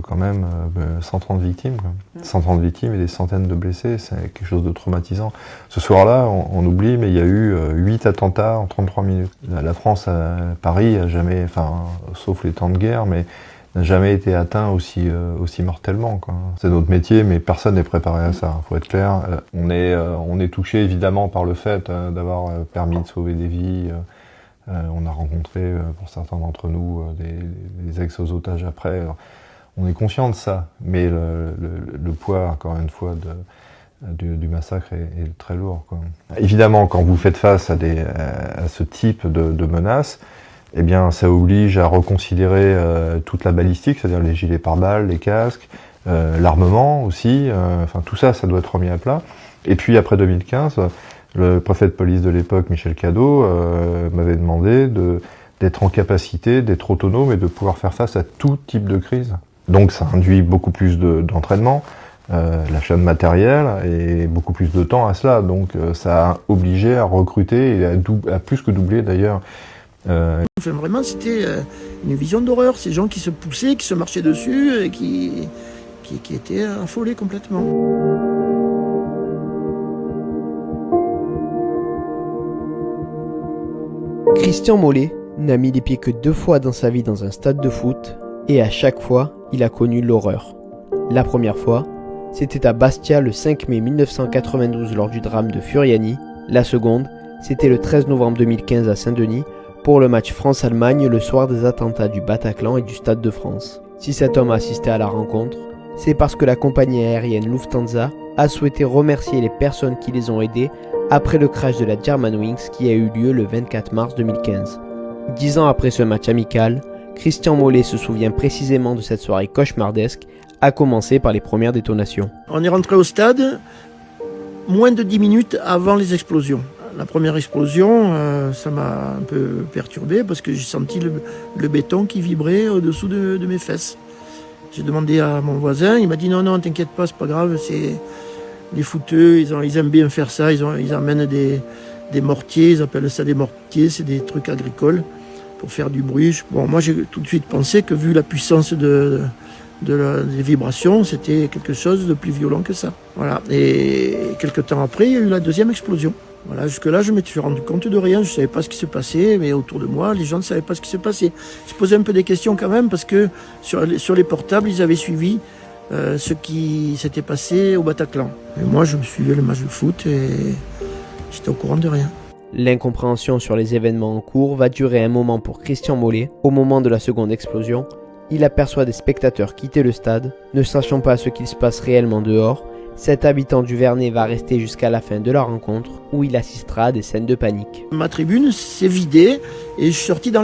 quand même 130 victimes. Quoi. 130 victimes et des centaines de blessés, c'est quelque chose de traumatisant. Ce soir-là, on oublie, mais il y a eu 8 attentats en 33 minutes. La France, Paris, a jamais, enfin, sauf les temps de guerre, mais n'a jamais été atteint aussi mortellement. Quoi. C'est notre métier, mais personne n'est préparé à ça, faut être clair. On est touché évidemment par le fait d'avoir permis de sauver des vies. On a rencontré, pour certains d'entre nous, des ex-otages après. Alors, on est conscient de ça, mais le poids, encore une fois, du massacre est très lourd. Quoi. Évidemment, quand vous faites face à ce type de menaces, eh bien, ça oblige à reconsidérer toute la balistique, c'est-à-dire les gilets pare-balles, les casques, l'armement aussi. Enfin, tout ça, ça doit être remis à plat. Et puis, après 2015, le préfet de police de l'époque, Michel Cadot, m'avait demandé d'être en capacité, d'être autonome et de pouvoir faire face à tout type de crise. Donc, ça induit beaucoup plus d'entraînement, l'achat de matériel et beaucoup plus de temps à cela. Donc, ça a obligé à recruter et à plus que doubler d'ailleurs. Enfin, vraiment, c'était une vision d'horreur. Ces gens qui se poussaient, qui se marchaient dessus et qui étaient affolés complètement. Christian Mollet n'a mis les pieds que 2 fois dans sa vie dans un stade de foot et à chaque fois, il a connu l'horreur. La première fois, c'était à Bastia le 5 mai 1992 lors du drame de Furiani. La seconde, c'était le 13 novembre 2015 à Saint-Denis pour le match France-Allemagne le soir des attentats du Bataclan et du Stade de France. Si cet homme a assisté à la rencontre, c'est parce que la compagnie aérienne Lufthansa a souhaité remercier les personnes qui les ont aidés après le crash de la Germanwings qui a eu lieu le 24 mars 2015. 10 ans après ce match amical, Christian Mollet se souvient précisément de cette soirée cauchemardesque, à commencer par les premières détonations. On est rentré au stade moins de 10 minutes avant les explosions. La première explosion, ça m'a un peu perturbé parce que j'ai senti le béton qui vibrait au-dessous de mes fesses. J'ai demandé à mon voisin, il m'a dit non, t'inquiète pas, c'est pas grave, c'est les footeux, ils aiment bien faire ça, ils amènent des mortiers, ils appellent ça des mortiers, c'est des trucs agricoles pour faire du bruit. Bon, moi j'ai tout de suite pensé que vu la puissance des vibrations, c'était quelque chose de plus violent que ça. Voilà. Et quelques temps après, il y a eu la deuxième explosion. Voilà, jusque-là, je me suis rendu compte de rien, je ne savais pas ce qui se passait, mais autour de moi, les gens ne savaient pas ce qui se passait. Je posais un peu des questions quand même, parce que sur les portables, ils avaient suivi ce qui s'était passé au Bataclan. Et moi, je me suivais le match de foot et j'étais au courant de rien. L'incompréhension sur les événements en cours va durer un moment pour Christian Mollet. Au moment de la seconde explosion, il aperçoit des spectateurs quitter le stade, ne sachant pas ce qu'il se passe réellement dehors. Cet habitant du Vernet va rester jusqu'à la fin de la rencontre où il assistera à des scènes de panique. Ma tribune s'est vidée et je suis sorti dans